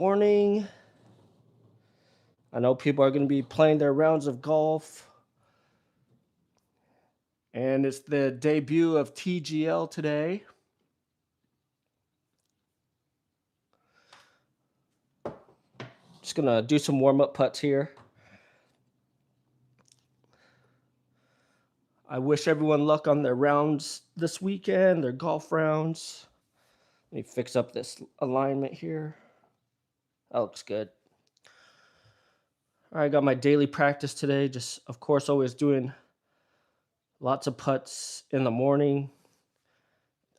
Morning. I know people are going to be playing their rounds of golf. And it's the debut of TGL today. Just going to do some warm-up putts here. I wish everyone luck on their rounds this weekend, their golf rounds. Let me fix up this alignment here. That looks good. All right, I got my daily practice today. Just, of course, always doing lots of putts in the morning.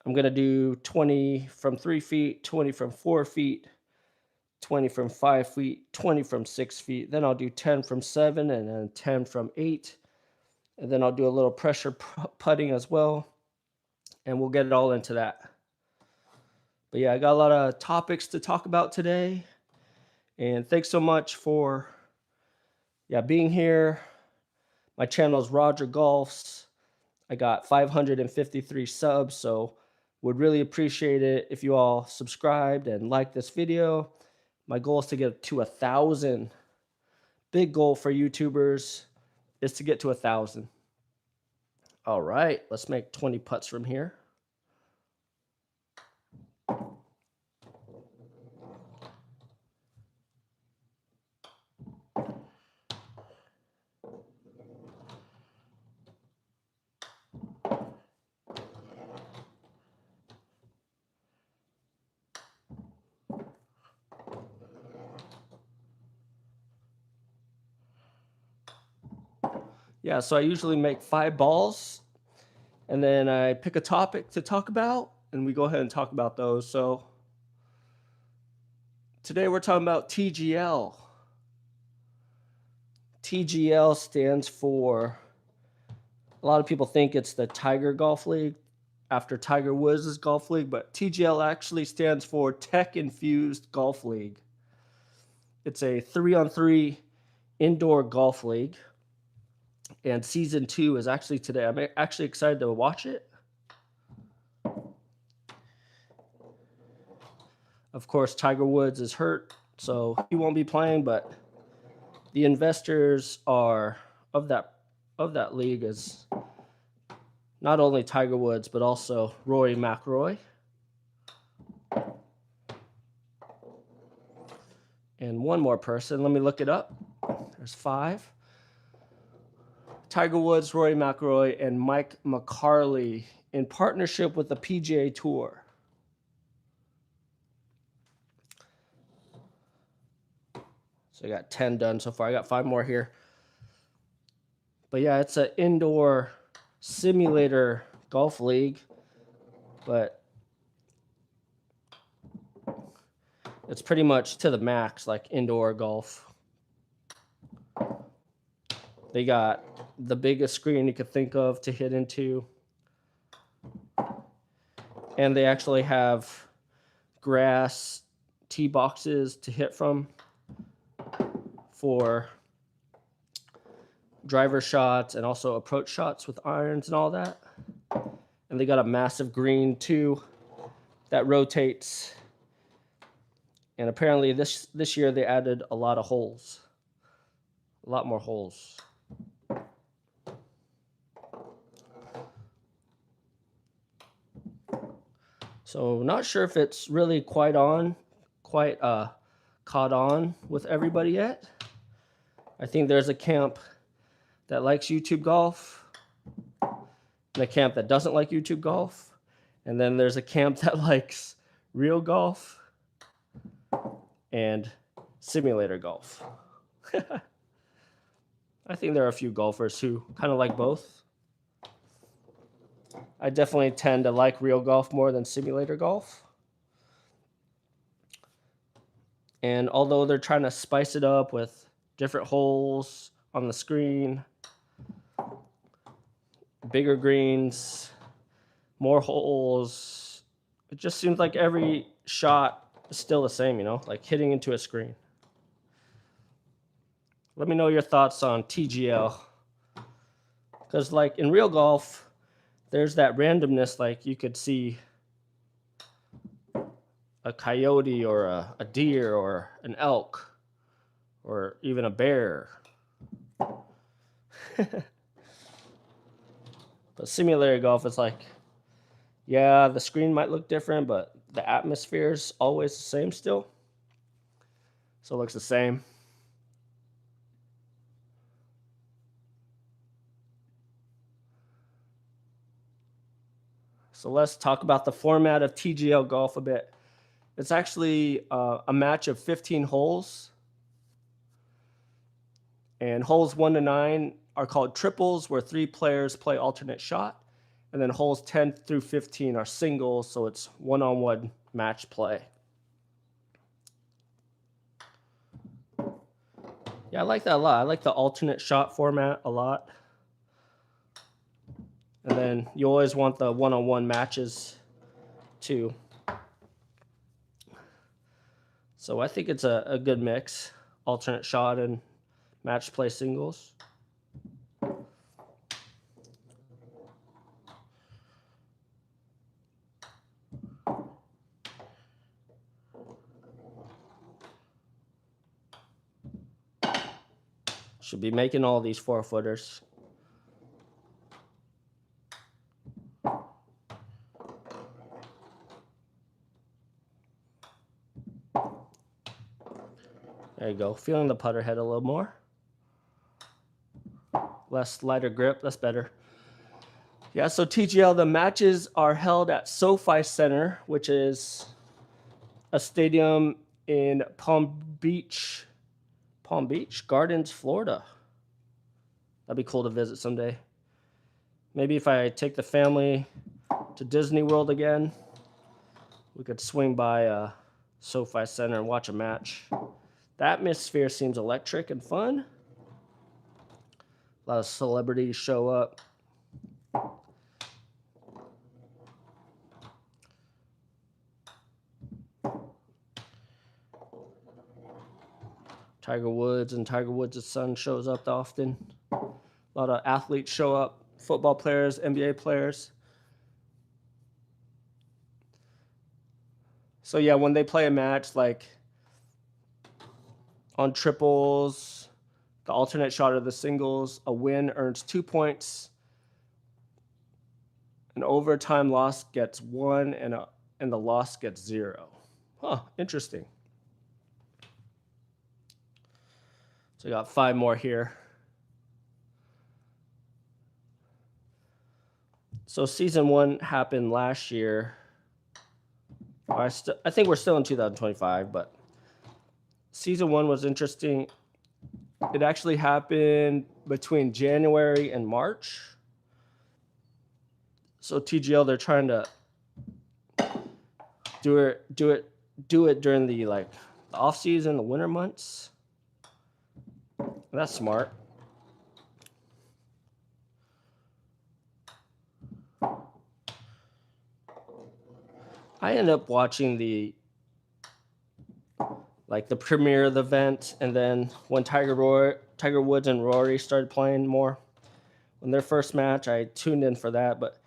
I'm going to do 20 from 3 feet, 20 from 4 feet, 20 from 5 feet, 20 from 6 feet. Then I'll do 10 from 7 and then 10 from 8. And then I'll do a little pressure putting as well. And we'll get it all into that. But yeah, I got a lot of topics to talk about today. And thanks so much for being here. My channel is Roger Golfs. I got 553 subs, so would really appreciate it if you all subscribed and liked this video. My goal is to get to 1,000. Big goal for YouTubers is to get to 1,000. All right, let's make 20 putts from here. Yeah, so I usually make 5 balls, and then I pick a topic to talk about, and we go ahead and talk about those. So today we're talking about TGL. TGL stands for, a lot of people think it's the Tiger Golf League after Tiger Woods' golf league, but TGL actually stands for Tech Infused Golf League. It's a 3-on-3 indoor golf league. And season 2 is actually today. I'm actually excited to watch it. Of course, Tiger Woods is hurt, so he won't be playing, but the investors are of that league is not only Tiger Woods, but also Rory McIlroy. And one more person. Let me look it up. There's 5. Tiger Woods, Rory McIlroy, and Mike McCarley in partnership with the PGA Tour. So I got 10 done so far. I got 5 more here. But yeah, it's an indoor simulator golf league, but it's pretty much to the max, like indoor golf. They got the biggest screen you could think of to hit into. And they actually have grass tee boxes to hit from for driver shots and also approach shots with irons and all that. And they got a massive green too that rotates. And apparently this year they added a lot of holes. A lot more holes. So not sure if it's really quite caught on with everybody yet. I think there's a camp that likes YouTube golf, and a camp that doesn't like YouTube golf, and then there's a camp that likes real golf and simulator golf. I think there are a few golfers who kind of like both. I definitely tend to like real golf more than simulator golf. And although they're trying to spice it up with different holes on the screen, bigger greens, more holes, it just seems like every shot is still the same, like hitting into a screen. Let me know your thoughts on TGL. Because like in real golf, there's that randomness, like you could see a coyote or a deer or an elk or even a bear. But simulator golf is like, yeah, the screen might look different, but the atmosphere is always the same still. So it looks the same. So let's talk about the format of TGL golf a bit. It's actually a match of 15 holes. And holes 1 to 9 are called triples, where 3 players play alternate shot. And then holes 10 through 15 are singles, so it's one-on-one match play. Yeah, I like that a lot. I like the alternate shot format a lot. And then you always want the one-on-one matches too. So I think it's a good mix, alternate shot and match play singles. Should be making all these 4-footers. There you go. Feeling the putter head a little more. Less lighter grip. That's better. Yeah, so TGL, the matches are held at SoFi Center, which is a stadium in Palm Beach Gardens, Florida. That'd be cool to visit someday. Maybe if I take the family to Disney World again, we could swing by SoFi Center and watch a match. The atmosphere seems electric and fun. A lot of celebrities show up. Tiger Woods and Tiger Woods' son shows up often. A lot of athletes show up, football players, NBA players. So yeah, when they play a match, like on triples, the alternate shot of the singles, a win earns 2 points. An overtime loss gets 1, and the loss gets 0. Huh, interesting. So we got 5 more here. So season 1 happened last year. I think we're still in 2025, but season 1 was interesting. It actually happened between January and March. So TGL, they're trying to do it during the the off season, the winter months. That's smart. I ended up watching the premiere of the event, and then when Tiger Woods and Rory started playing more, in their first match, I tuned in for that. But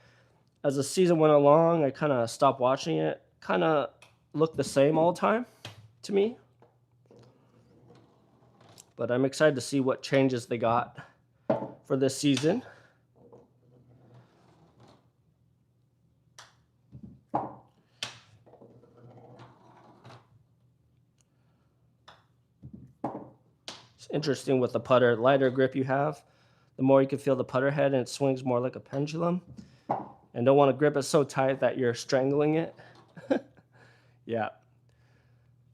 as the season went along, I kind of stopped watching it. Kind of looked the same all the time to me. But I'm excited to see what changes they got for this season. It's interesting with the putter. Lighter grip you have, the more you can feel the putter head, and it swings more like a pendulum. And don't want to grip it so tight that you're strangling it. Yeah.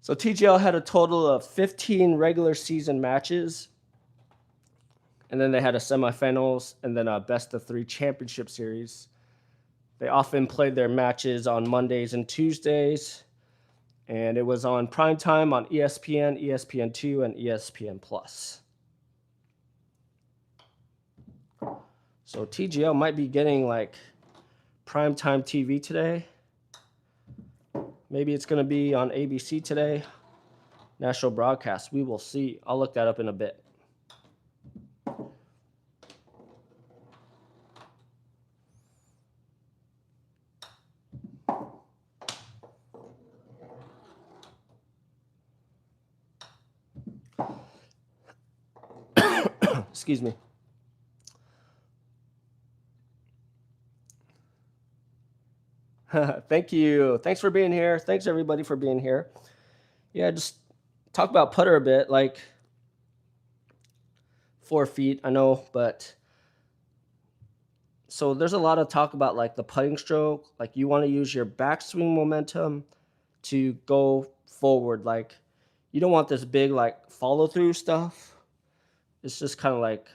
So TGL had a total of 15 regular season matches. And then they had a semifinals and then a best of 3 championship series. They often played their matches on Mondays and Tuesdays. And it was on primetime on ESPN, ESPN2, and ESPN+. So TGL might be getting primetime TV today. Maybe it's going to be on ABC today. National broadcast. We will see. I'll look that up in a bit. Excuse me. Thank you. Thanks for being here. Thanks everybody for being here. Yeah, just talk about putter a bit, like 4 feet, I know, but so there's a lot of talk about like the putting stroke, like you want to use your backswing momentum to go forward. Like you don't want this big like follow through stuff. It's just kind of like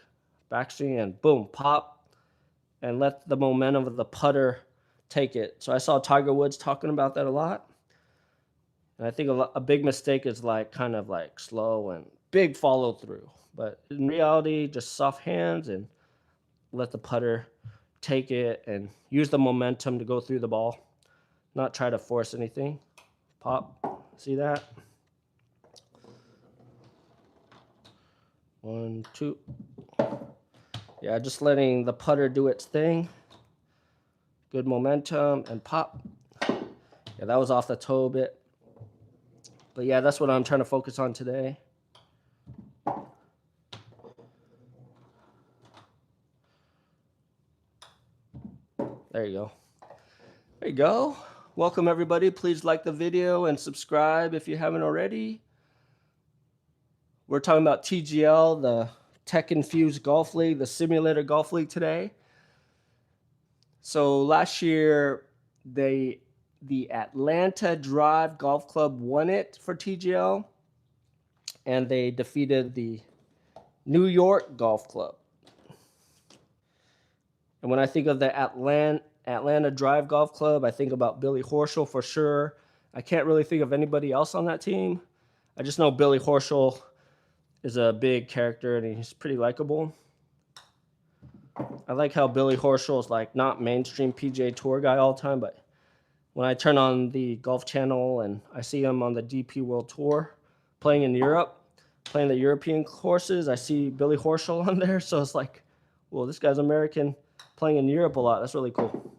backswing and boom, pop, and let the momentum of the putter take it. So I saw Tiger Woods talking about that a lot. And I think a big mistake is like kind of like slow and big follow through. But in reality, just soft hands and let the putter take it and use the momentum to go through the ball. Not try to force anything. Pop. See that? 1, 2. Yeah, just letting the putter do its thing. Good momentum and pop. Yeah, that was off the toe a bit. But yeah, that's what I'm trying to focus on today. There you go. There you go. Welcome everybody. Please like the video and subscribe if you haven't already. We're talking about TGL, the Tech Infused Golf League, the Simulator Golf League today. So last year, the Atlanta Drive Golf Club won it for TGL, and they defeated the New York Golf Club. And when I think of the Atlanta Drive Golf Club, I think about Billy Horschel for sure. I can't really think of anybody else on that team. I just know Billy Horschel is a big character and he's pretty likable. I like how Billy Horschel is like not mainstream PGA Tour guy all the time, but when I turn on the Golf Channel and I see him on the DP World Tour playing in Europe, playing the European courses, I see Billy Horschel on there. So it's like, well, this guy's American playing in Europe a lot. That's really cool.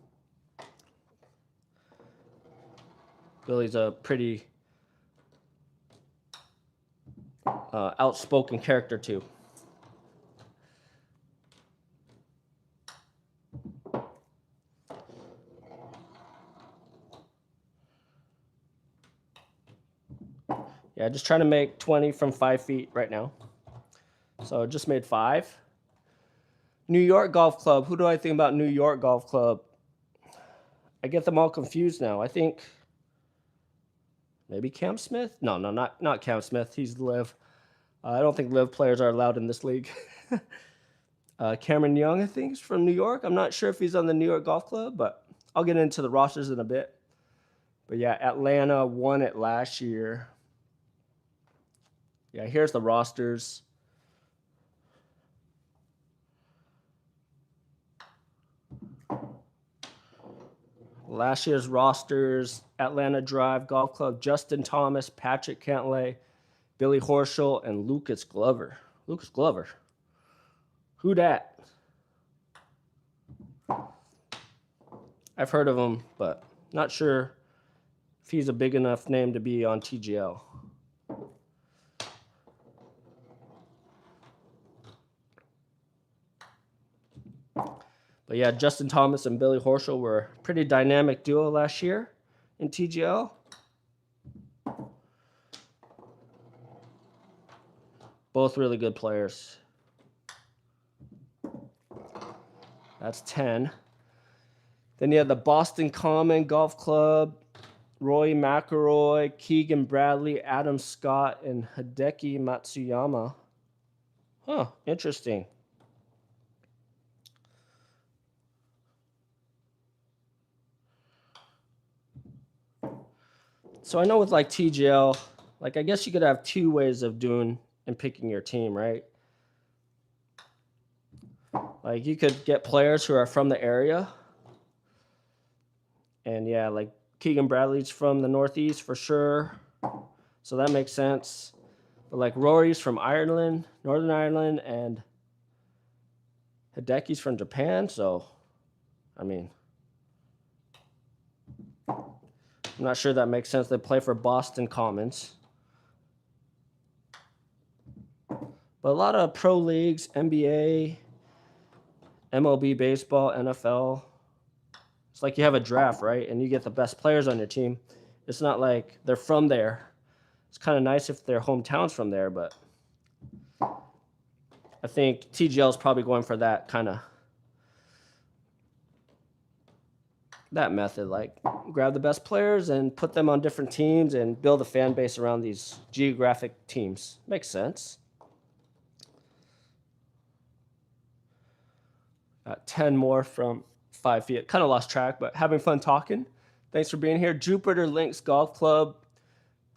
Billy's a pretty outspoken character too. Yeah, just trying to make 20 from 5 feet right now. So I just made 5. New York Golf Club. Who do I think about New York Golf Club? I get them all confused now. I think maybe Cam Smith? No, not Cam Smith. He's Liv. I don't think Liv players are allowed in this league. Cameron Young, I think, is from New York. I'm not sure if he's on the New York Golf Club, but I'll get into the rosters in a bit. But yeah, Atlanta won it last year. Yeah, here's the rosters. Last year's rosters: Atlanta Drive Golf Club, Justin Thomas, Patrick Cantlay, Billy Horschel, and Lucas Glover. Lucas Glover. Who dat? I've heard of him, but not sure if he's a big enough name to be on TGL. But yeah, Justin Thomas and Billy Horschel were a pretty dynamic duo last year in TGL. Both really good players. That's 10. Then you have the Boston Common Golf Club, Roy McIlroy, Keegan Bradley, Adam Scott, and Hideki Matsuyama. Huh, interesting. So I know with like TGL, like I guess you could have 2 ways of doing and picking your team, right? Like you could get players who are from the area. And yeah, like Keegan Bradley's from the Northeast for sure. So that makes sense. But like Rory's from Ireland, Northern Ireland, and Hideki's from Japan. So, I mean, I'm not sure that makes sense. They play for Boston Commons. But a lot of pro leagues, NBA, MLB baseball, NFL. It's like you have a draft, right? And you get the best players on your team. It's not like they're from there. It's kind of nice if their hometown's from there, but I think TGL is probably going for that kind of that method, like grab the best players and put them on different teams and build a fan base around these geographic teams. Makes sense. Got 10 more from 5 feet. Kind of lost track, but having fun talking. Thanks for being here. Jupiter Links Golf Club.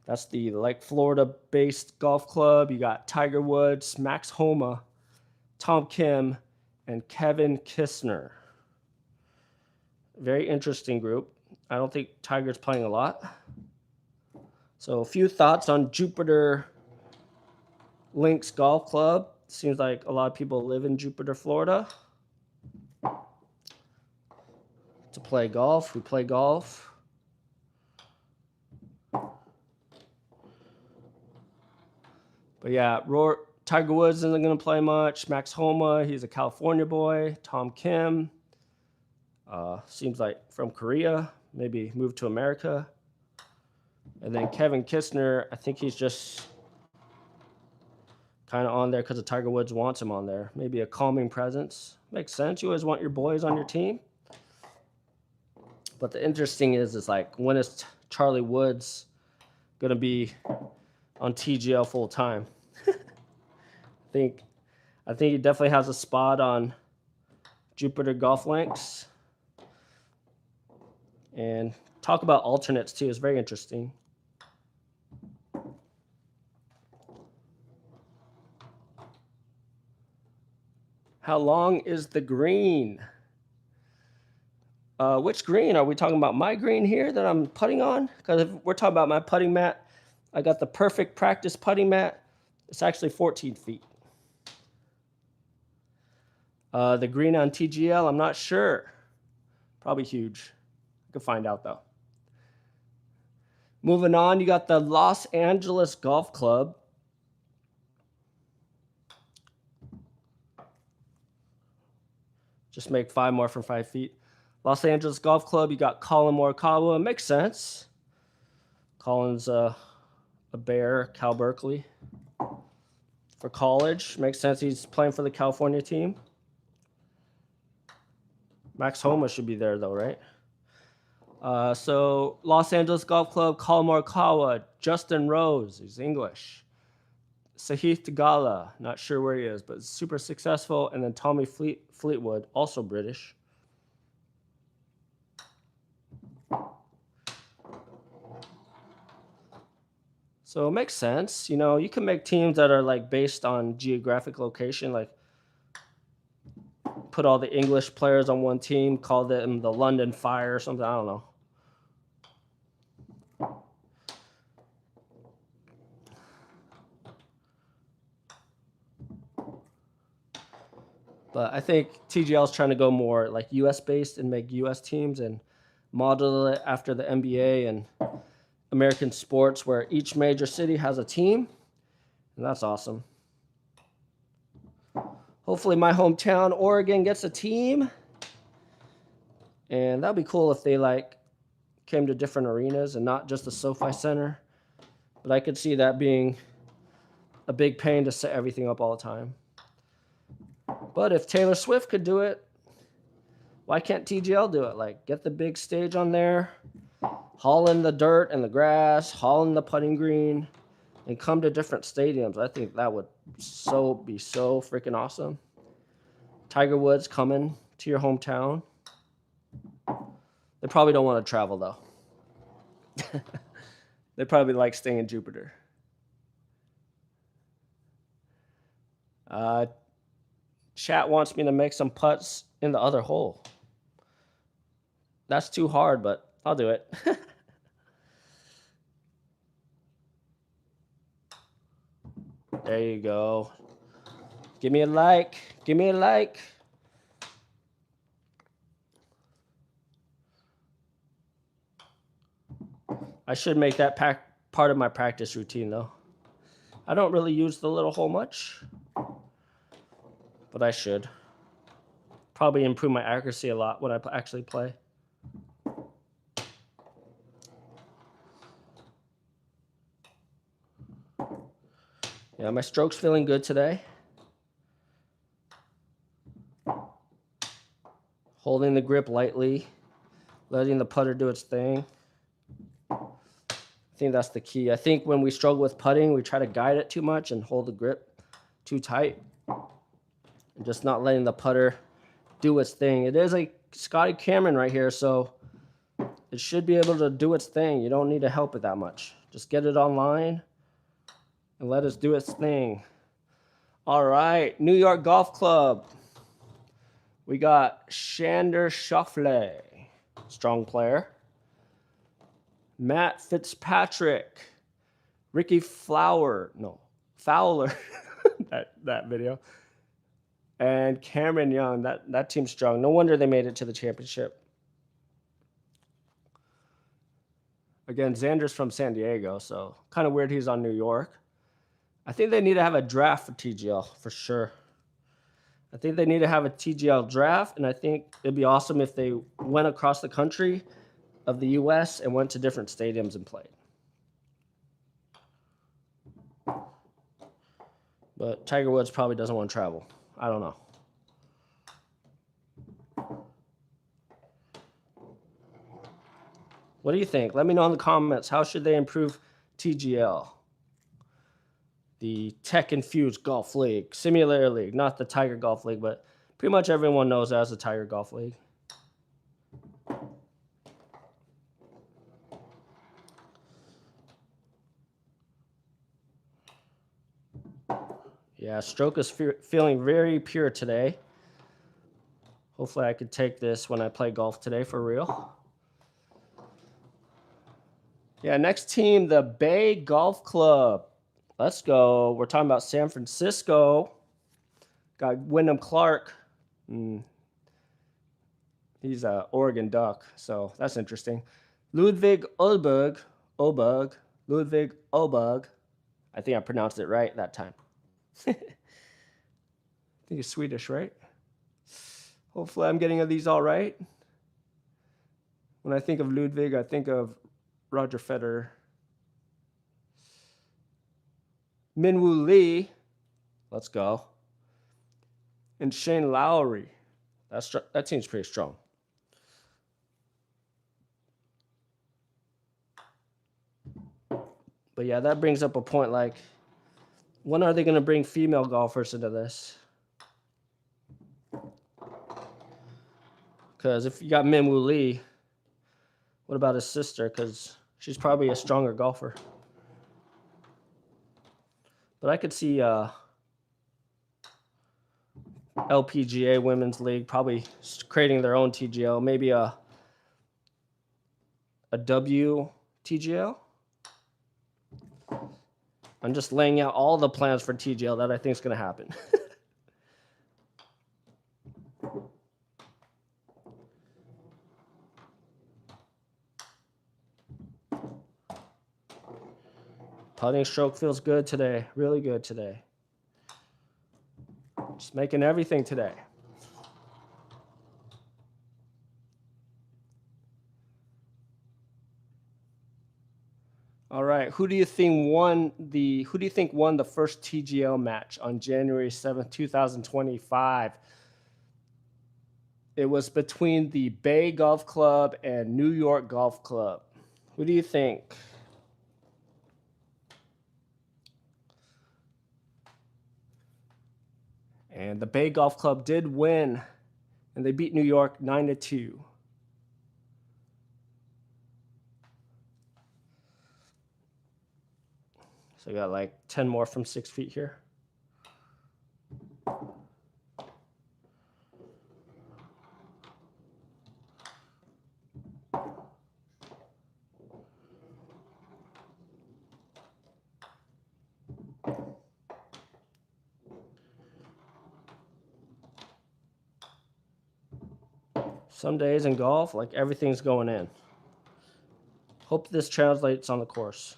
That's the Lake Florida-based golf club. You got Tiger Woods, Max Homa, Tom Kim, and Kevin Kistner. Very interesting group. I don't think Tiger's playing a lot. So a few thoughts on Jupiter Links Golf Club. Seems like a lot of people live in Jupiter, Florida to play golf. We play golf. But yeah, Tiger Woods isn't going to play much. Max Homa, he's a California boy. Tom Kim, seems like from Korea, maybe moved to America. And then Kevin Kistner, I think he's just kind of on there because the Tiger Woods wants him on there. Maybe a calming presence. Makes sense. You always want your boys on your team. But the interesting is like, when is Charlie Woods going to be on TGL full time? I think he definitely has a spot on Jupiter Golf Links. And talk about alternates too is very interesting. How long is the green? Which green? Are we talking about my green here that I'm putting on? Because if we're talking about my putting mat, I got the perfect practice putting mat. It's actually 14 feet. The green on TGL, I'm not sure. Probably huge. I could find out though. Moving on, you got the Los Angeles Golf Club. Just make 5 more from 5 feet. Los Angeles Golf Club, you got Colin Morikawa. Makes sense. Colin's a Bear, Cal Berkeley. For college, makes sense. He's playing for the California team. Max Homa should be there though, right? So Los Angeles Golf Club, Colin Morikawa, Justin Rose, he's English. Sahith Theegala, not sure where he is, but super successful. And then Tommy Fleetwood, also British. So it makes sense. You know, you can make teams that are like based on geographic location, like put all the English players on one team, call them the London Fire or something. I don't know. But I think TGL is trying to go more like US based and make US teams and model it after the NBA and American sports, where each major city has a team. And that's awesome. Hopefully my hometown, Oregon, gets a team. And that'd be cool if they like came to different arenas and not just the SoFi Center. But I could see that being a big pain to set everything up all the time. But if Taylor Swift could do it, why can't TGL do it? Like, get the big stage on there, haul in the dirt and the grass, haul in the putting green, and come to different stadiums. I think that would be so freaking awesome. Tiger Woods coming to your hometown. They probably don't want to travel, though. They probably like staying in Jupiter. Chat wants me to make some putts in the other hole. That's too hard, but I'll do it. There you go. Give me a like. Give me a like. I should make that part of my practice routine, though. I don't really use the little hole much. but I should. Probably improve my accuracy a lot when I actually play. Yeah, my stroke's feeling good today. Holding the grip lightly, letting the putter do its thing. I think that's the key. I think when we struggle with putting, we try to guide it too much and hold the grip too tight. And just not letting the putter do its thing. It is a Scotty Cameron right here, so it should be able to do its thing. You don't need to help it that much. Just get it online and let it do its thing. All right, New York Golf Club. We got Shander Schauffele, strong player. Matt Fitzpatrick, Ricky Fowler, that video. And Cameron Young, that team's strong. No wonder they made it to the championship. Again, Xander's from San Diego, so kind of weird he's on New York. I think they need to have a draft for TGL, for sure. I think they need to have a TGL draft, and I think it'd be awesome if they went across the country of the U.S. and went to different stadiums and played. But Tiger Woods probably doesn't want to travel. I don't know. What do you think? Let me know in the comments. How should they improve TGL? The tech-infused golf league, simulator league, not the Tiger Golf League, but pretty much everyone knows that as the Tiger Golf League. Yeah, stroke is feeling very pure today. Hopefully I could take this when I play golf today for real. Yeah, next team, the Bay Golf Club. Let's go. We're talking about San Francisco. Got Wyndham Clark. He's an Oregon Duck, so that's interesting. Ludwig Olberg. Ludwig Olberg. I think I pronounced it right that time. I think he's Swedish, right? Hopefully I'm getting these all right. When I think of Ludwig, I think of Roger Federer. Minwoo Lee. Let's go. And Shane Lowry. That seems pretty strong. But yeah, that brings up a point like, when are they going to bring female golfers into this? Because if you got Minwoo Lee, what about his sister? Because she's probably a stronger golfer. But I could see LPGA Women's League probably creating their own TGL, maybe a WTGL. I'm just laying out all the plans for TGL that I think is going to happen. Putting stroke feels good today, really good today. Just making everything today. All right, who do you think won the first TGL match on January 7th, 2025? It was between the Bay Golf Club and New York Golf Club. Who do you think? And the Bay Golf Club did win, and they beat New York 9-2. So I got like 10 more from 6 feet here. Some days in golf, like everything's going in. Hope this translates on the course.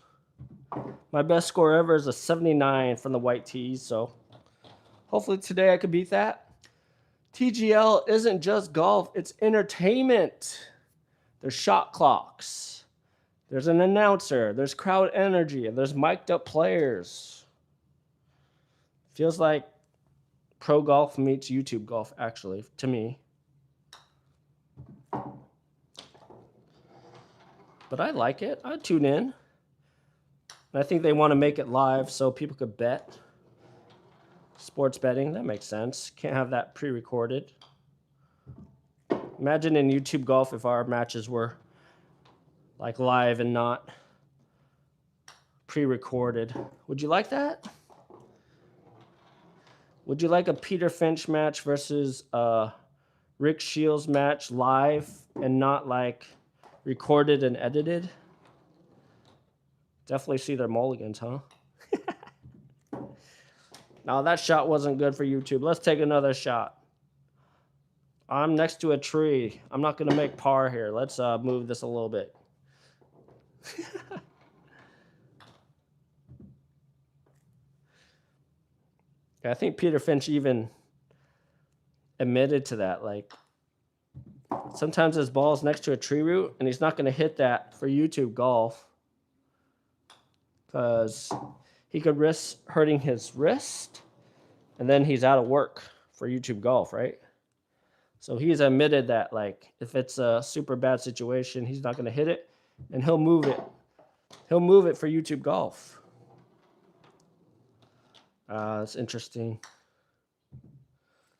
My best score ever is a 79 from the white tees, so Hopefully today I could beat that. TGL isn't just golf, it's entertainment. There's shot clocks. There's an announcer. There's crowd energy. There's mic'd up players. Feels like pro golf meets YouTube golf, actually, to me. But I like it. I tune in. And I think they want to make it live so people could bet. Sports betting, that makes sense. Can't have that pre-recorded. Imagine in YouTube golf if our matches were like live and not pre-recorded. Would you like that? Would you like a Peter Finch match versus a Rick Shields match live and not like recorded and edited? Definitely see their mulligans, huh? Now that shot wasn't good for YouTube. Let's take another shot. I'm next to a tree. I'm not going to make par here. Let's move this a little bit. I think Peter Finch even admitted to that. Like, sometimes his ball's next to a tree root, and he's not going to hit that for YouTube golf because he could risk hurting his wrist, and then he's out of work for YouTube golf, right? So he's admitted that, like, if it's a super bad situation, he's not going to hit it, and he'll move it. He'll move it for YouTube golf. That's interesting.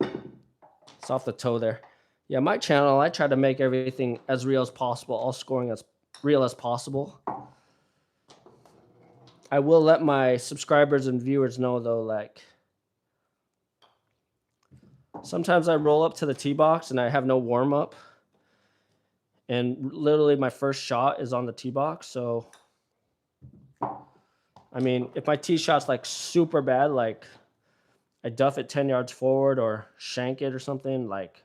It's off the toe there. Yeah, my channel, I try to make everything as real as possible, all scoring as real as possible. I will let my subscribers and viewers know, though, like, sometimes I roll up to the tee box and I have no warm-up. And literally my first shot is on the tee box. So, I mean, if my tee shot's like super bad, like I duff it 10 yards forward or shank it or something, like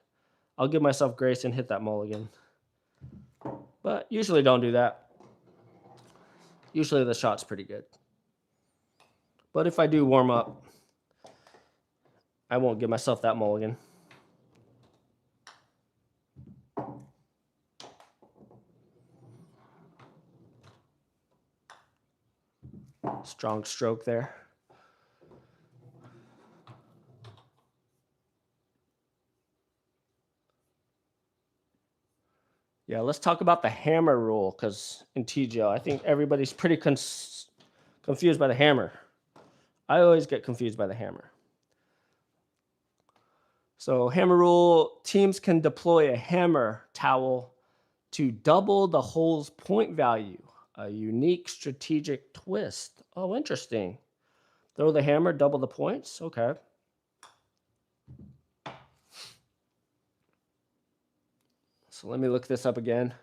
I'll give myself grace and hit that mulligan. But usually don't do that. Usually the shot's pretty good. But if I do warm up, I won't give myself that mulligan. Strong stroke there. Yeah, let's talk about the hammer rule, because in TGL, I think everybody's pretty confused by the hammer. I always get confused by the hammer. So hammer rule, teams can deploy a hammer towel to double the hole's point value. A unique strategic twist. Oh, interesting. Throw the hammer, double the points. Okay. So let me look this up again.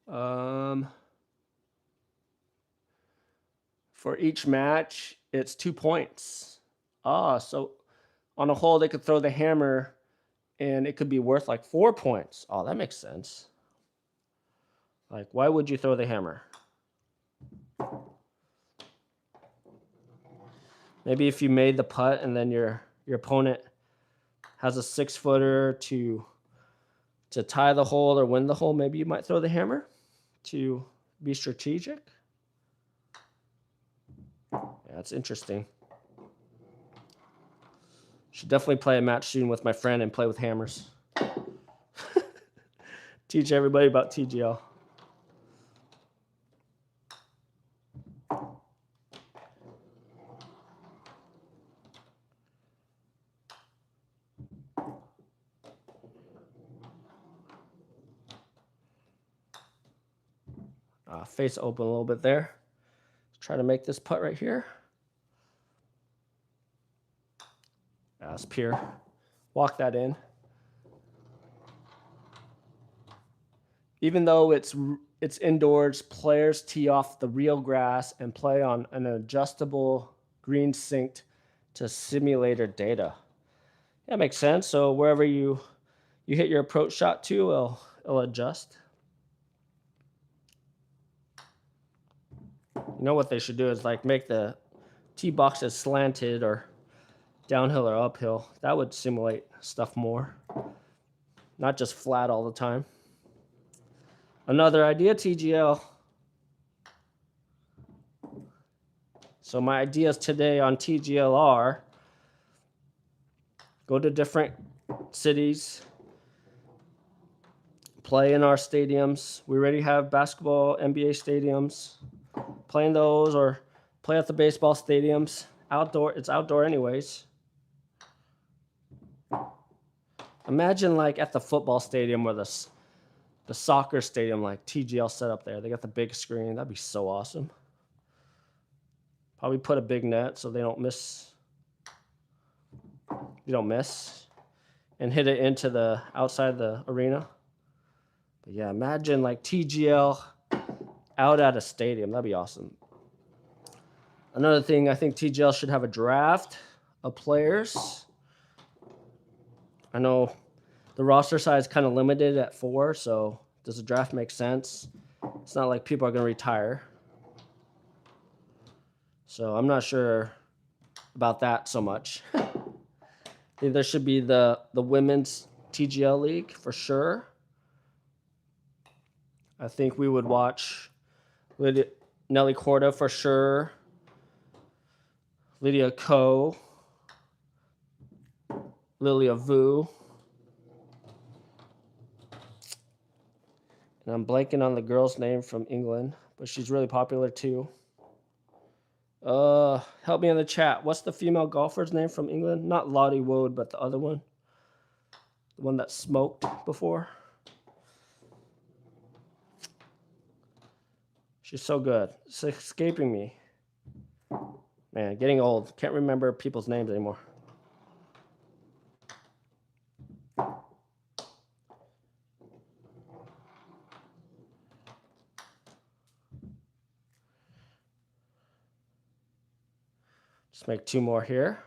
For each match, it's 2 points. So on a hole, they could throw the hammer and it could be worth like 4 points. Oh, that makes sense. Like, why would you throw the hammer? Maybe if you made the putt and then your opponent has a 6-footer to tie the hole or win the hole, maybe you might throw the hammer to be strategic. Yeah, that's interesting. Should definitely play a match soon with my friend and play with hammers. Teach everybody about TGL. Face open a little bit there. Try to make this putt right here. That's pure. Walk that in. Even though it's indoors, players tee off the real grass and play on an adjustable green synced to simulator data. That makes sense. So wherever you hit your approach shot to, it'll adjust. You know what they should do is like make the tee boxes slanted or downhill or uphill. That would simulate stuff more, not just flat all the time. Another idea, TGL. So my ideas today on TGL are go to different cities, play in our stadiums. We already have basketball, NBA stadiums. Play in those or play at the baseball stadiums. Outdoor, it's outdoor anyways. Imagine like at the football stadium or the soccer stadium, like TGL set up there. They got the big screen. That'd be so awesome. Probably put a big net so they don't miss. You don't miss. And hit it into the outside the arena. But yeah, imagine like TGL out at a stadium. That'd be awesome. Another thing, I think TGL should have a draft of players. I know the roster size is kind of limited at 4, so does the draft make sense? It's not like people are going to retire. So I'm not sure about that so much. I think there should be the women's TGL league for sure. I think we would watch Nelly Korda for sure. Lydia Ko. Lilia Vu. And I'm blanking on the girl's name from England, but she's really popular too. Help me in the chat. What's the female golfer's name from England? Not Lottie Wood, but the other one. The one that smoked before. She's so good. It's escaping me. Man, getting old. Can't remember people's names anymore. Just make 2 more here.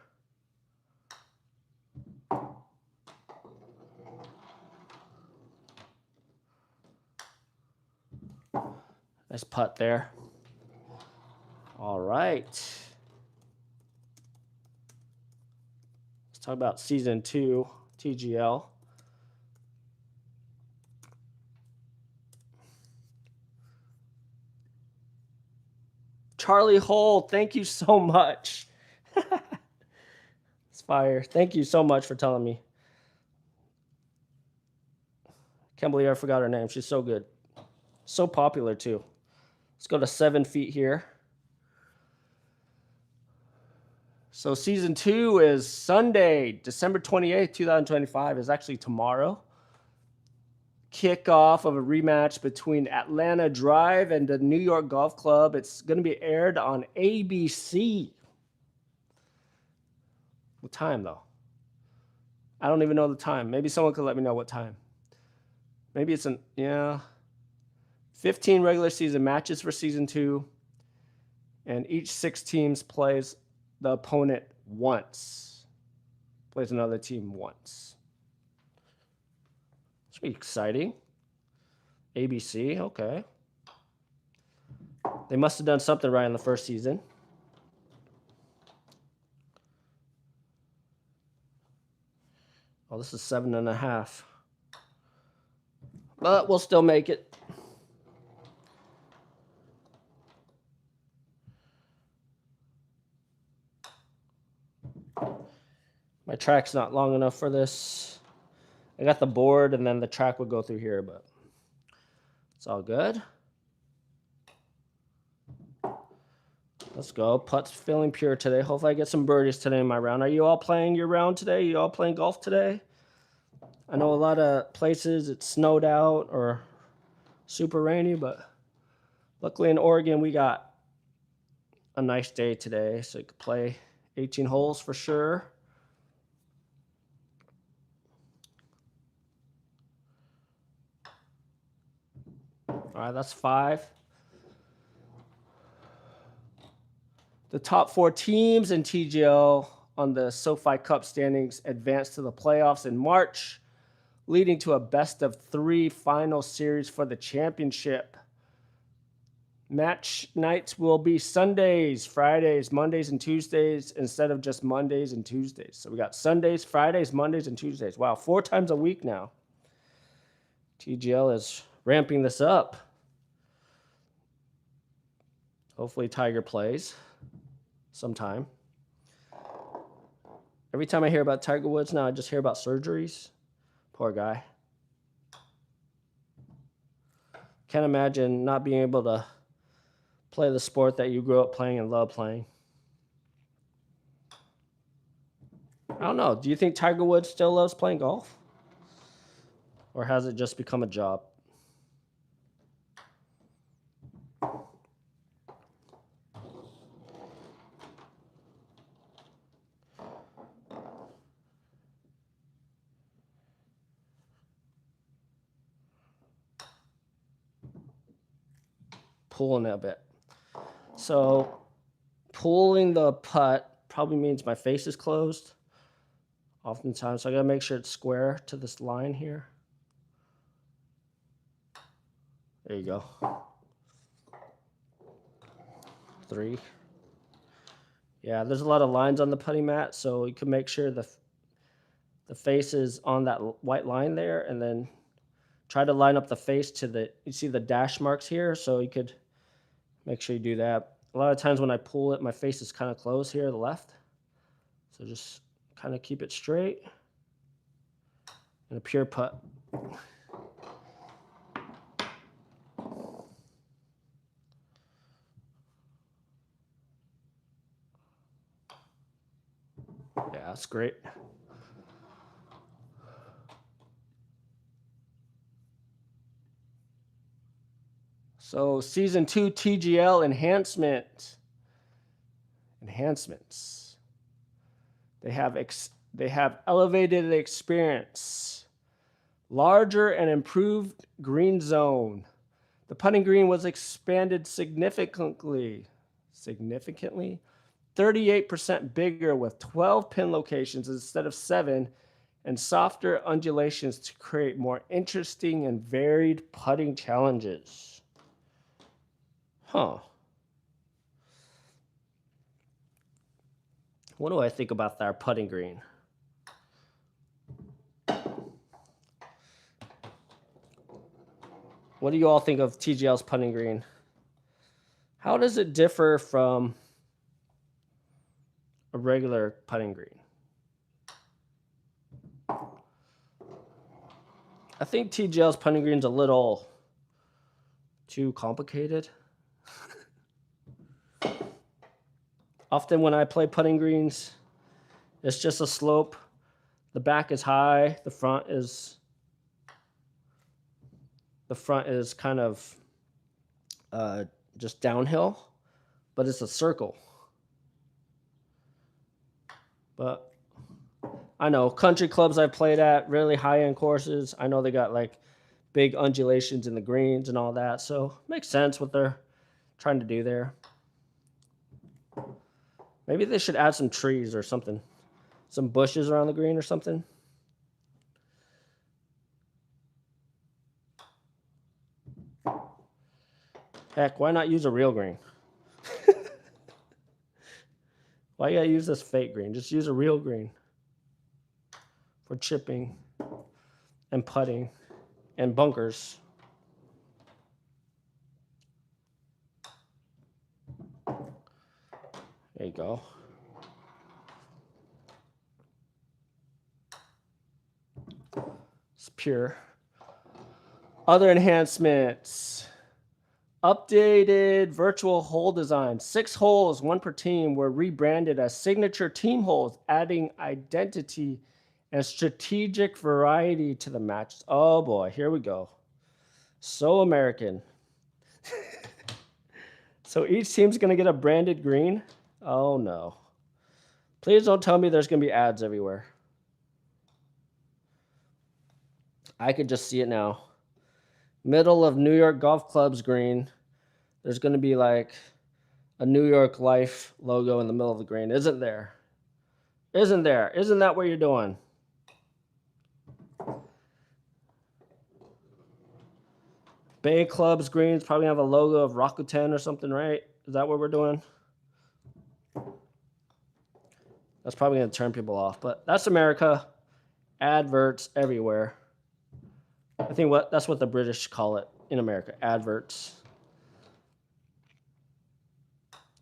Nice putt there. All right. Let's talk about season 2, TGL. Charlie Hole, thank you so much. It's fire. Thank you so much for telling me. Can't believe I forgot her name. She's so good. So popular too. Let's go to 7 feet here. So season 2 is Sunday, December 28th, 2025 is actually tomorrow. Kickoff of a rematch between Atlanta Drive and the New York Golf Club. It's going to be aired on ABC. What time though? I don't even know the time. Maybe someone could let me know what time. Maybe it's 15 regular season matches for season 2. And each 6 teams plays the opponent once. Plays another team once. Should be exciting. ABC, okay. They must have done something right in the first season. Oh, this is 7.5. But we'll still make it. My track's not long enough for this. I got the board and then the track would go through here, but it's all good. Let's go. Putt's feeling pure today. Hopefully I get some birdies today in my round. Are you all playing your round today? You all playing golf today? I know a lot of places it's snowed out or super rainy, but luckily in Oregon we got a nice day today, so you could play 18 holes for sure. All right, that's 5. The top 4 teams in TGL on the SoFi Cup standings advanced to the playoffs in March, leading to a best-of-3 final series for the championship. Match nights will be Sundays, Fridays, Mondays, and Tuesdays instead of just Mondays and Tuesdays. So we got Sundays, Fridays, Mondays, and Tuesdays. Wow, 4 times a week now. TGL is ramping this up. Hopefully Tiger plays sometime. Every time I hear about Tiger Woods now, I just hear about surgeries. Poor guy. Can't imagine not being able to play the sport that you grew up playing and love playing. I don't know. Do you think Tiger Woods still loves playing golf? Or has it just become a job? Pulling a bit. So pulling the putt probably means my face is closed oftentimes. So I gotta make sure it's square to this line here. There you go. 3. Yeah, there's a lot of lines on the putting mat, so you can make sure the face is on that white line there, and then try to line up the face to the, you see the dash marks here, so you could make sure you do that. A lot of times when I pull it, my face is kind of closed here to the left. So just kind of keep it straight. And a pure putt. Yeah, that's great. So season 2 TGL enhancements. They have elevated experience, larger and improved green zone. The putting green was expanded significantly, 38% bigger with 12 pin locations instead of 7, and softer undulations to create more interesting and varied putting challenges. Huh. What do I think about our putting green? What do you all think of TGL's putting green? How does it differ from a regular putting green? I think TGL's putting green's a little too complicated. Often when I play putting greens, it's just a slope. The back is high, the front is kind of just downhill, but it's a circle. But I know country clubs I've played at, really high-end courses, I know they got like big undulations in the greens and all that, so it makes sense what they're trying to do there. Maybe they should add some trees or something, some bushes around the green or something. Heck, why not use a real green? Why you gotta use this fake green? Just use a real green for chipping and putting and bunkers. There you go. It's pure. Other enhancements. Updated virtual hole design. 6 holes, 1 per team, were rebranded as signature team holes, adding identity and strategic variety to the matches. Oh boy, here we go. So American. So each team's going to get a branded green. Oh no. Please don't tell me there's going to be ads everywhere. I could just see it now. Middle of New York Golf Club's green. There's going to be like a New York Life logo in the middle of the green. Isn't there? Isn't there? Isn't that what you're doing? Bay Clubs greens probably have a logo of Rakuten or something, right? Is that what we're doing? That's probably going to turn people off, but that's America. Adverts everywhere. I think that's what the British call it in America, adverts.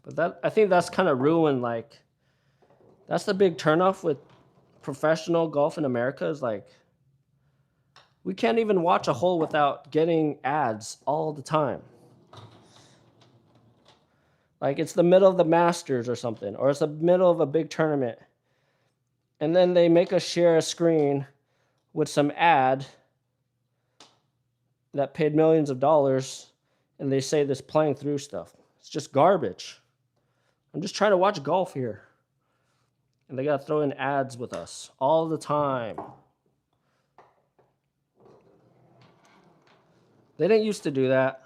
But I think that's kind of ruined, like, that's the big turnoff with professional golf in America is like, we can't even watch a hole without getting ads all the time. Like it's the middle of the Masters or something, or it's the middle of a big tournament. And then they make us share a screen with some ad that paid millions of dollars, and they say this playing through stuff. It's just garbage. I'm just trying to watch golf here. And they got to throw in ads with us all the time. They didn't used to do that.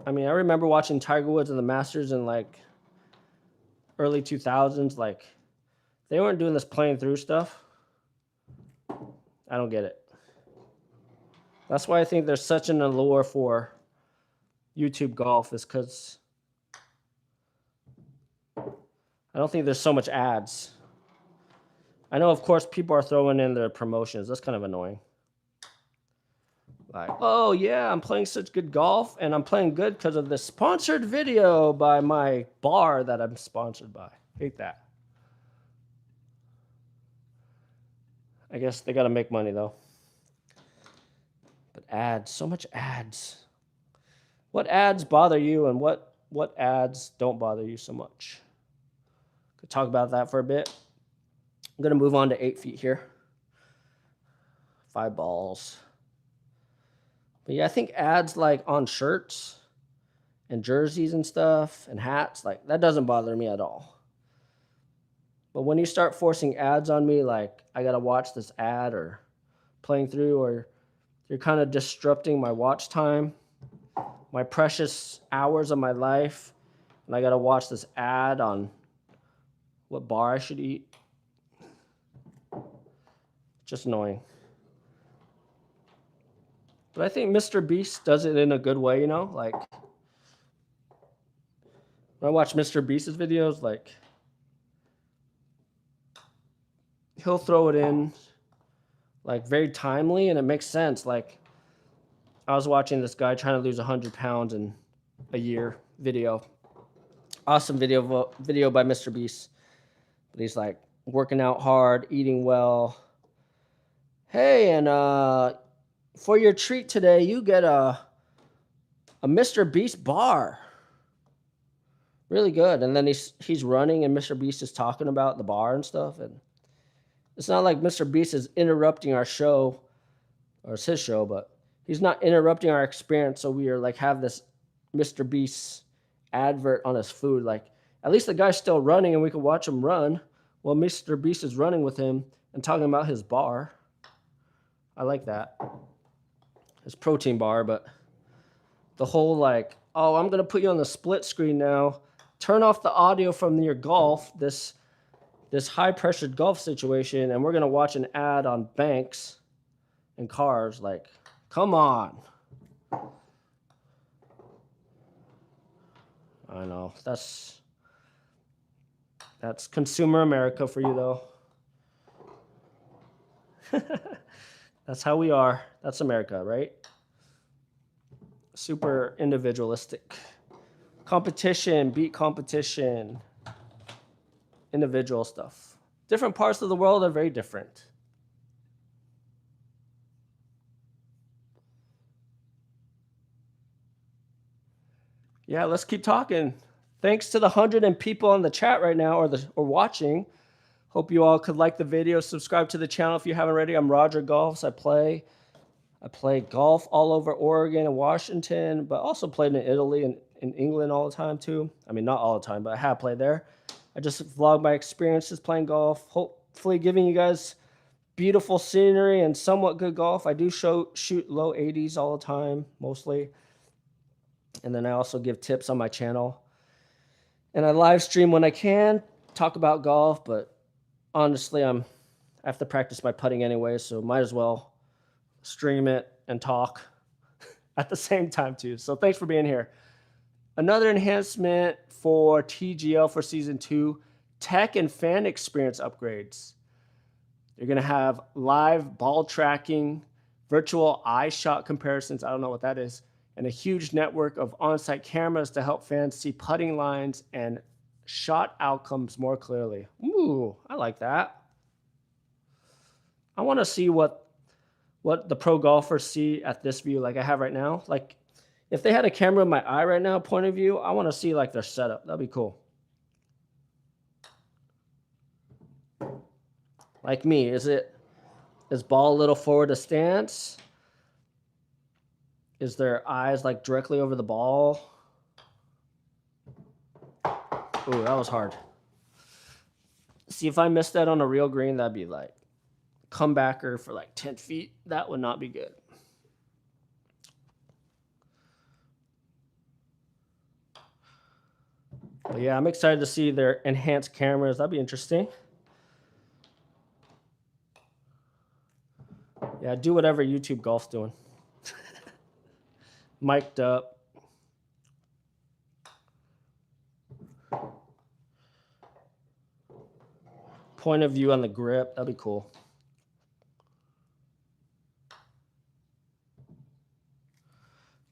I mean, I remember watching Tiger Woods and the Masters in like early 2000s. Like, they weren't doing this playing through stuff. I don't get it. That's why I think there's such an allure for YouTube golf, is because I don't think there's so much ads. I know, of course, people are throwing in their promotions. That's kind of annoying. Like, oh, yeah, I'm playing such good golf, and I'm playing good because of this sponsored video by my bar that I'm sponsored by. Hate that. I guess they got to make money, though. But ads, so much ads. What ads bother you, and what ads don't bother you so much? Could talk about that for a bit. I'm going to move on to 8 feet here. 5 balls. But yeah, I think ads like on shirts and jerseys and stuff and hats, like that doesn't bother me at all. But when you start forcing ads on me, like I got to watch this ad or playing through, or you're kind of disrupting my watch time, my precious hours of my life, and I got to watch this ad on what bar I should eat. Just annoying. But I think Mr. Beast does it in a good way, you know? Like, when I watch Mr. Beast's videos, like, he'll throw it in, like, very timely, and it makes sense. Like, I was watching this guy trying to lose 100 pounds in a year video. Awesome video by Mr. Beast. But he's, like, working out hard, eating well. Hey, and for your treat today, you get a Mr. Beast bar. Really good. And then he's running, and Mr. Beast is talking about the bar and stuff. And it's not like Mr. Beast is interrupting our show, or it's his show, but he's not interrupting our experience. So we are like have this Mr. Beast advert on his food. Like, at least the guy's still running, and we can watch him run while Mr. Beast is running with him and talking about his bar. I like that. His protein bar, but the whole like, oh, I'm going to put you on the split screen now. Turn off the audio from your golf, this high-pressured golf situation, and we're going to watch an ad on banks and cars. Like, come on. I know. That's consumer America for you, though. That's how we are. That's America, right? Super individualistic. Competition, beat competition. Individual stuff. Different parts of the world are very different. Yeah, let's keep talking. Thanks to the 100 people on the chat right now, or watching. Hope you all could like the video, subscribe to the channel if you haven't already. I'm Roger Golfs. I play golf all over Oregon and Washington, but also played in Italy and in England all the time too. I mean, not all the time, but I have played there. I just vlog my experiences playing golf, hopefully giving you guys beautiful scenery and somewhat good golf. I do shoot low 80s all the time, mostly. And then I also give tips on my channel. And I live stream when I can, talk about golf, but honestly, I have to practice my putting anyway, so might as well stream it and talk. at the same time too. So thanks for being here. Another enhancement for TGL for season 2, tech and fan experience upgrades. You're going to have live ball tracking, virtual eye shot comparisons. I don't know what that is. And a huge network of on-site cameras to help fans see putting lines and shot outcomes more clearly. Ooh, I like that. I want to see what the pro golfers see at this view like I have right now. Like if they had a camera in my eye right now, point of view, I want to see like their setup. That'd be cool. Like me, is ball a little forward of stance? Is their eyes like directly over the ball? Ooh, that was hard. See, if I missed that on a real green, that'd be like comebacker for like 10 feet. That would not be good. But yeah, I'm excited to see their enhanced cameras. That'd be interesting. Yeah, do whatever YouTube Golf's doing. Mic'd up. Point of view on the grip. That'd be cool.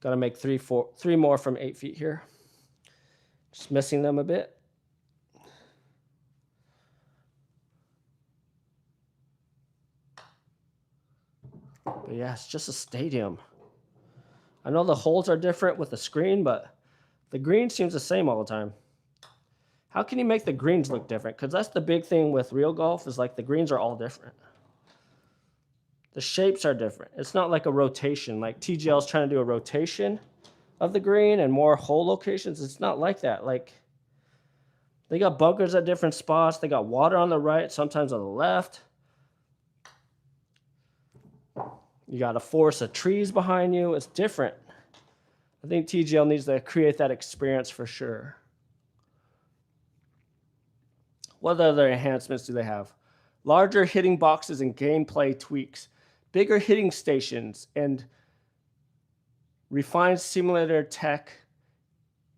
Got to make three more from 8 feet here. Just missing them a bit. But yeah, it's just a stadium. I know the holes are different with the screen, but the green seems the same all the time. How can you make the greens look different? Because that's the big thing with real golf is like the greens are all different. The shapes are different. It's not like a rotation. Like TGL is trying to do a rotation of the green and more hole locations. It's not like that. Like they got bunkers at different spots. They got water on the right, sometimes on the left. You got a forest of trees behind you. It's different. I think TGL needs to create that experience for sure. What other enhancements do they have? Larger hitting boxes and gameplay tweaks, bigger hitting stations, and refined simulator tech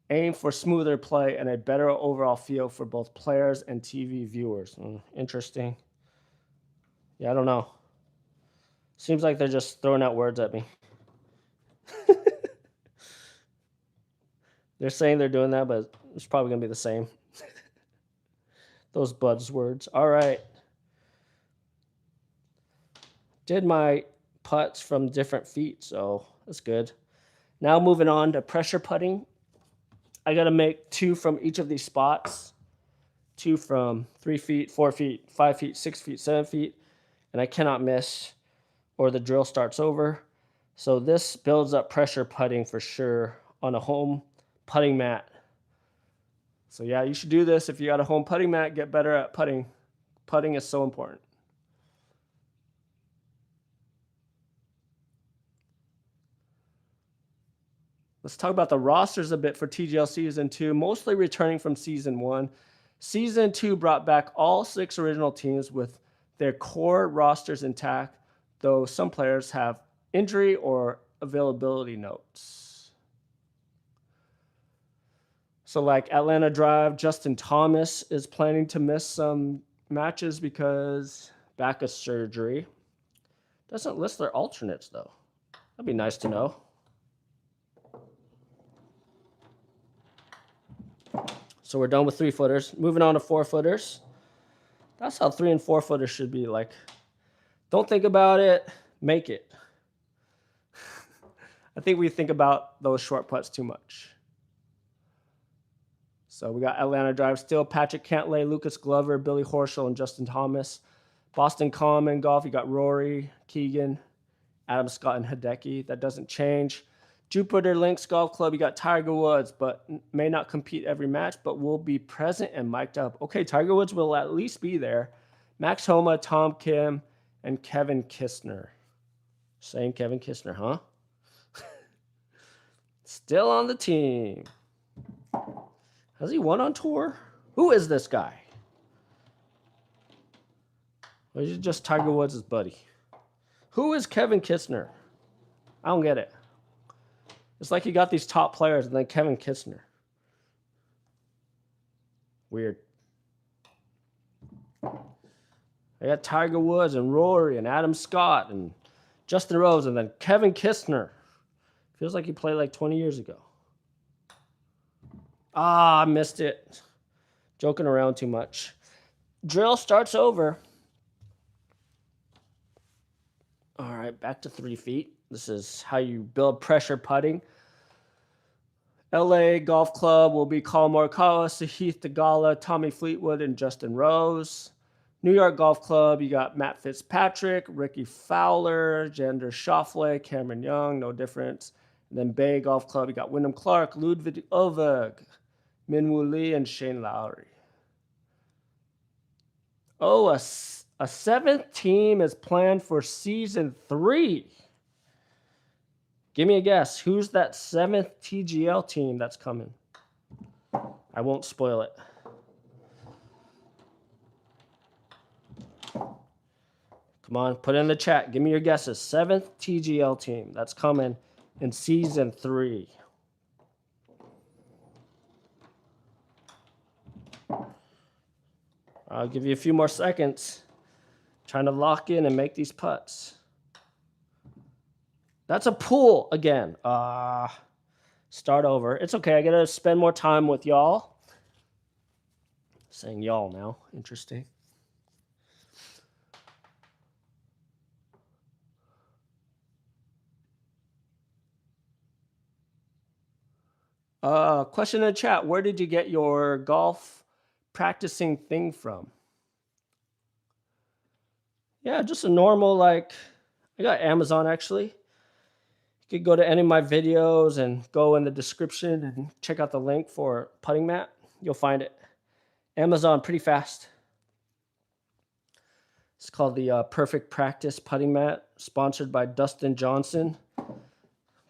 aim for smoother play and a better overall feel for both players and TV viewers. Interesting. Yeah, I don't know. Seems like they're just throwing out words at me. They're saying they're doing that, but it's probably going to be the same. Those buzzwords. All right. Did my putts from different feet, so that's good. Now moving on to pressure putting. I got to make 2 from each of these spots. 2 from 3 feet, 4 feet, 5 feet, 6 feet, 7 feet. And I cannot miss or the drill starts over. So this builds up pressure putting for sure on a home putting mat. So yeah, you should do this. If you got a home putting mat, get better at putting. Putting is so important. Let's talk about the rosters a bit for TGL Season 2, mostly returning from Season 1. Season 2 brought back all 6 original teams with their core rosters intact, though some players have injury or availability notes. So like Atlanta Drive, Justin Thomas is planning to miss some matches because back of surgery. Doesn't list their alternates though. That'd be nice to know. So we're done with 3-footers. Moving on to 4-footers. That's how 3 and 4-footers should be. Like, don't think about it, make it. I think we think about those short putts too much. So we got Atlanta Drive still, Patrick Cantlay, Lucas Glover, Billy Horschel, and Justin Thomas. Boston Common Golf, you got Rory, Keegan, Adam Scott, and Hideki. That doesn't change. Jupiter Links Golf Club, you got Tiger Woods, but may not compete every match, but will be present and mic'd up. Okay, Tiger Woods will at least be there. Max Homa, Tom Kim, and Kevin Kistner. Same Kevin Kistner, huh? Still on the team. Has he won on tour? Who is this guy? Or is he just Tiger Woods' buddy? Who is Kevin Kistner? I don't get it. It's like you got these top players and then Kevin Kistner. Weird. I got Tiger Woods and Rory and Adam Scott and Justin Rose and then Kevin Kistner. Feels like he played like 20 years ago. Ah, I missed it. Joking around too much. Drill starts over. All right, back to 3 feet. This is how you build pressure putting. LA Golf Club will be Colin Morikawa, Sahith Theegala, Tommy Fleetwood, and Justin Rose. New York Golf Club, you got Matt Fitzpatrick, Ricky Fowler, Xander Schauffele, Cameron Young, no difference. And then Bay Golf Club, you got Wyndham Clark, Ludwig Oveg, Minwoo Lee, and Shane Lowry. Oh, a 7th team is planned for season 3. Give me a guess. Who's that 7th TGL team that's coming? I won't spoil it. Come on, put it in the chat. Give me your guesses. 7th TGL team that's coming in season 3. I'll give you a few more seconds. Trying to lock in and make these putts. That's a pool again. Start over. It's okay. I got to spend more time with y'all. Saying y'all now. Interesting. Question in the chat. Where did you get your golf practicing thing from? Yeah, just a normal, like, I got Amazon actually. You could go to any of my videos and go in the description and check out the link for putting mat. You'll find it. Amazon, pretty fast. It's called the Perfect Practice Putting Mat, sponsored by Dustin Johnson.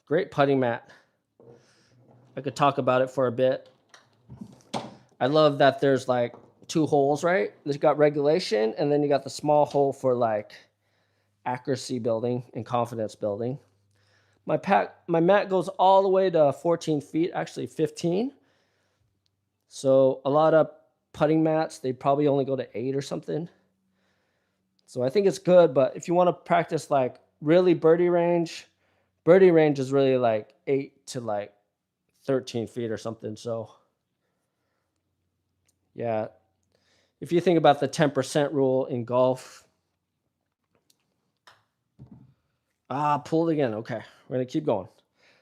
Great putting mat. I could talk about it for a bit. I love that there's like 2 holes, right? There's got regulation, and then you got the small hole for like accuracy building and confidence building. My mat goes all the way to 14 feet, actually 15. So a lot of putting mats, they probably only go to 8 or something. So I think it's good, but if you want to practice like really birdie range is really like 8 to like 13 feet or something. So yeah, if you think about the 10% rule in golf. Pulled again. Okay, we're going to keep going.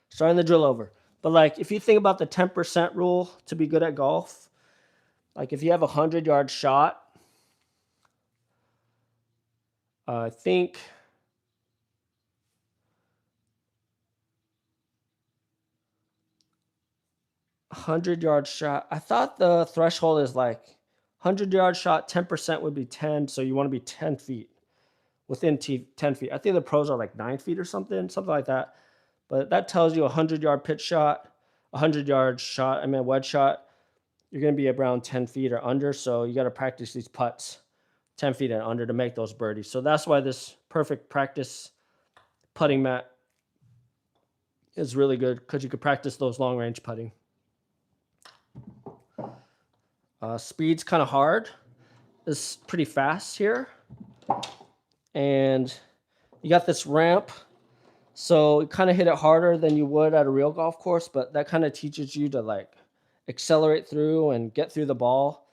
Starting the drill over. But like if you think about the 10% rule to be good at golf, like if you have a 100-yard shot, I think a 100-yard shot. I thought the threshold is like 100-yard shot, 10% would be 10. So you want to be 10 feet within 10 feet. I think the pros are like 9 feet or something like that. But that tells you a 100-yard pitch shot, a 100-yard shot, wedge shot, you're going to be around 10 feet or under. So you got to practice these putts 10 feet and under to make those birdies. So that's why this Perfect Practice putting mat is really good, because you could practice those long range putting. Speed's kind of hard. It's pretty fast here. And you got this ramp. So you kind of hit it harder than you would at a real golf course, but that kind of teaches you to like accelerate through and get through the ball.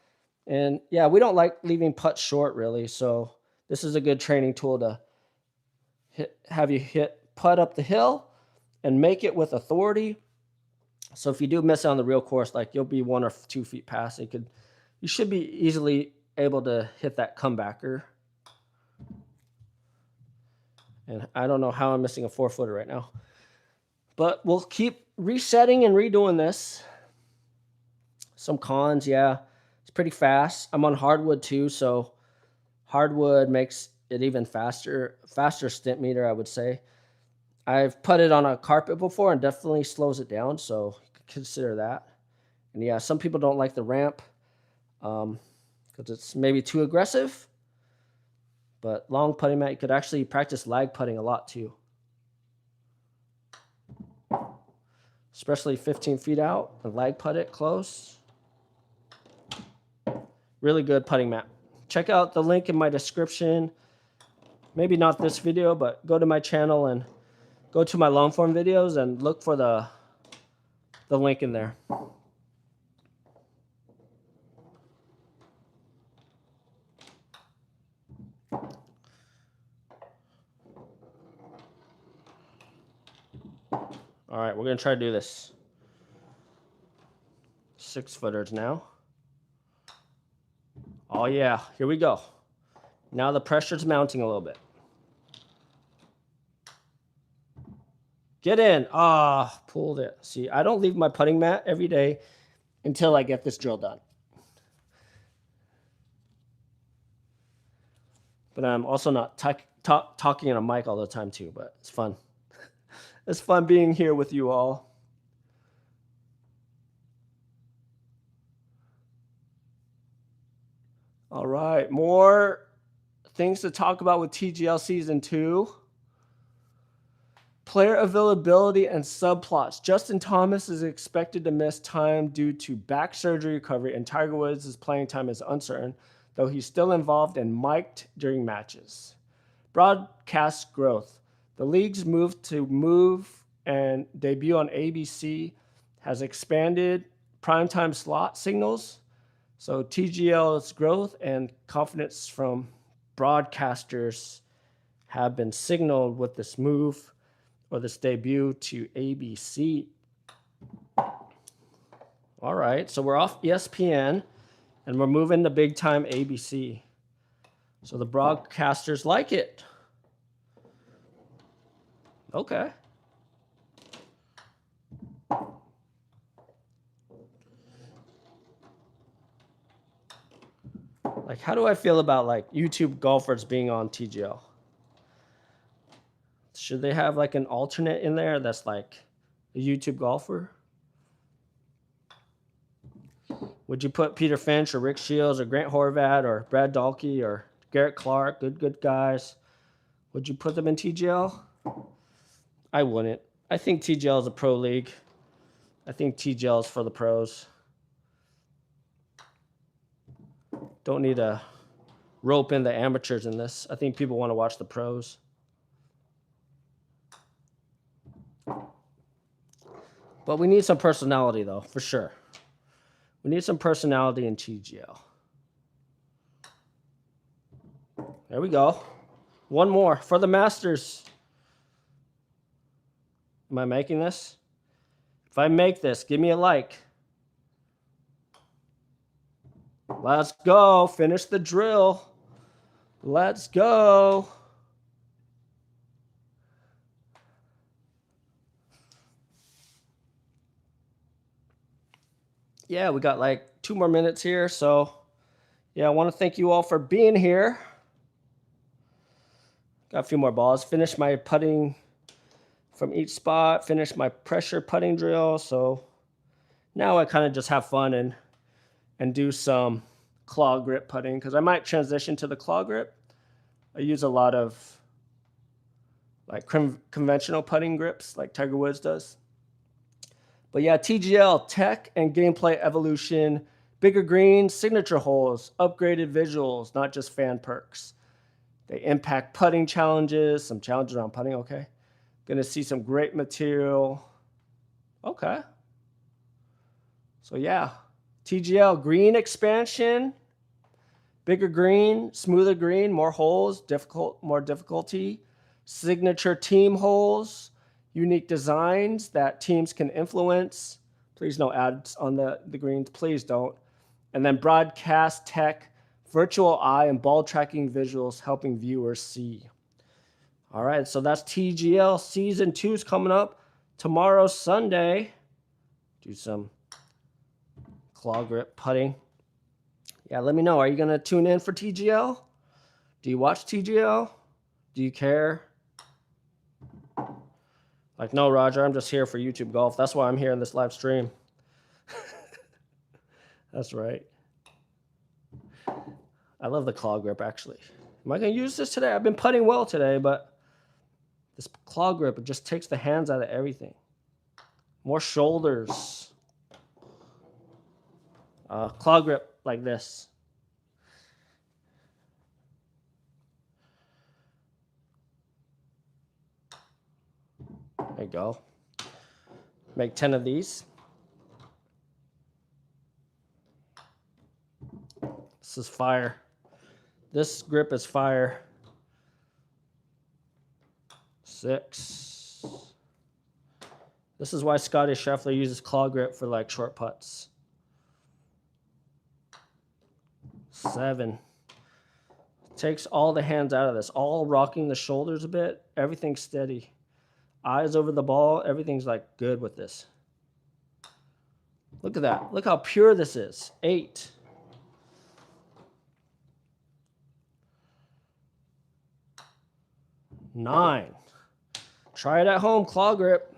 And yeah, we don't like leaving putts short really. So this is a good training tool to have you hit putt up the hill and make it with authority. So if you do miss it on the real course, like you'll be 1 or 2 feet past, you should be easily able to hit that comebacker. And I don't know how I'm missing a 4-footer right now. But we'll keep resetting and redoing this. Some cons, yeah. It's pretty fast. I'm on hardwood too, so hardwood makes it even faster. Faster stint meter, I would say. I've putted on a carpet before and definitely slows it down, so you could consider that. And yeah, some people don't like the ramp because it's maybe too aggressive. But long putting mat, you could actually practice lag putting a lot too. especially 15 feet out, and lag putt it close. Really good putting mat. Check out the link in my description. Maybe not this video, but go to my channel and go to my long form videos and look for the link in there. All right, we're going to try to do this. 6-footers now. Oh, yeah. Here we go. Now the pressure's mounting a little bit. Get in. Ah, pulled it. See, I don't leave my putting mat every day until I get this drill done. But I'm also not talking on a mic all the time, too, but it's fun. It's fun being here with you all. All right, more things to talk about with TGL Season 2. Player availability and subplots. Justin Thomas is expected to miss time due to back surgery recovery, and Tiger Woods' playing time is uncertain, though he's still involved and mic'd during matches. Broadcast growth. The league's move and debut on ABC has expanded primetime slot signals. So TGL's growth and confidence from broadcasters have been signaled with this move or this debut to ABC. All right, so we're off ESPN and we're moving to big time ABC. So the broadcasters like it. Okay. Like, how do I feel about like YouTube golfers being on TGL? Should they have like an alternate in there that's like a YouTube golfer? Would you put Peter Finch or Rick Shields or Grant Horvat or Brad Dahlke or Garrett Clark, good guys? Would you put them in TGL? I wouldn't. I think TGL is a pro league. I think TGL is for the pros. Don't need to rope in the amateurs in this. I think people want to watch the pros. But we need some personality, though, for sure. We need some personality in TGL. There we go. One more for the Masters. Am I making this? If I make this, give me a like. Let's go. Finish the drill. Let's go. Yeah, we got like 2 more minutes here. So, yeah, I want to thank you all for being here. Got a few more balls. Finished my putting from each spot. Finished my pressure putting drill. So now I kind of just have fun and do some claw grip putting because I might transition to the claw grip. I use a lot of like conventional putting grips like Tiger Woods does. But yeah, TGL, tech and gameplay evolution, bigger greens, signature holes, upgraded visuals, not just fan perks. They impact putting challenges, some challenges around putting, okay. Gonna see some great material. Okay. So yeah, TGL, green expansion, bigger green, smoother green, more holes, more difficulty, signature team holes, unique designs that teams can influence. Please no ads on the greens, please don't. And then broadcast tech, virtual eye, and ball tracking visuals helping viewers see. All right, so that's TGL. Season 2 is coming up tomorrow, Sunday. Do some claw grip putting. Yeah, let me know. Are you going to tune in for TGL? Do you watch TGL? Do you care? Like, no, Roger, I'm just here for YouTube golf. That's why I'm here in this live stream. That's right. I love the claw grip, actually. Am I going to use this today? I've been putting well today, but this claw grip, it just takes the hands out of everything. More shoulders. Claw grip like this. There you go. Make 10 of these. This is fire. This grip is fire. 6. This is why Scotty Scheffler uses claw grip for like short putts. 7. Takes all the hands out of this. All rocking the shoulders a bit. Everything's steady. Eyes over the ball. Everything's like good with this. Look at that. Look how pure this is. 8. 9. Try it at home, claw grip.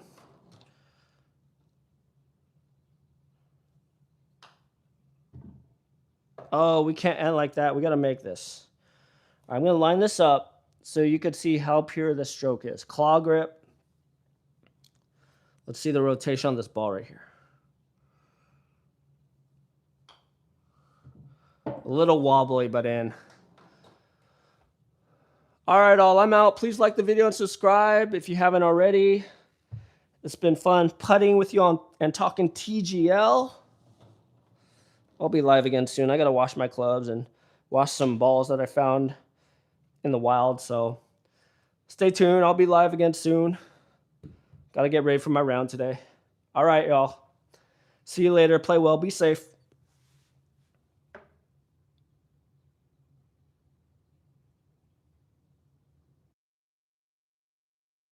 'Oh, we can't end like that. We got to make this. I'm going to line this up so you could see how pure this stroke is. Claw grip. Let's see the rotation on this ball right here. A little wobbly, but in. All right, all. I'm out. Please like the video and subscribe if you haven't already. It's been fun putting with you and talking TGL. I'll be live again soon. I got to wash my clubs and wash some balls that I found in the wild. So stay tuned. I'll be live again soon. Got to get ready for my round today. All right, y'all. See you later. Play well. Be safe.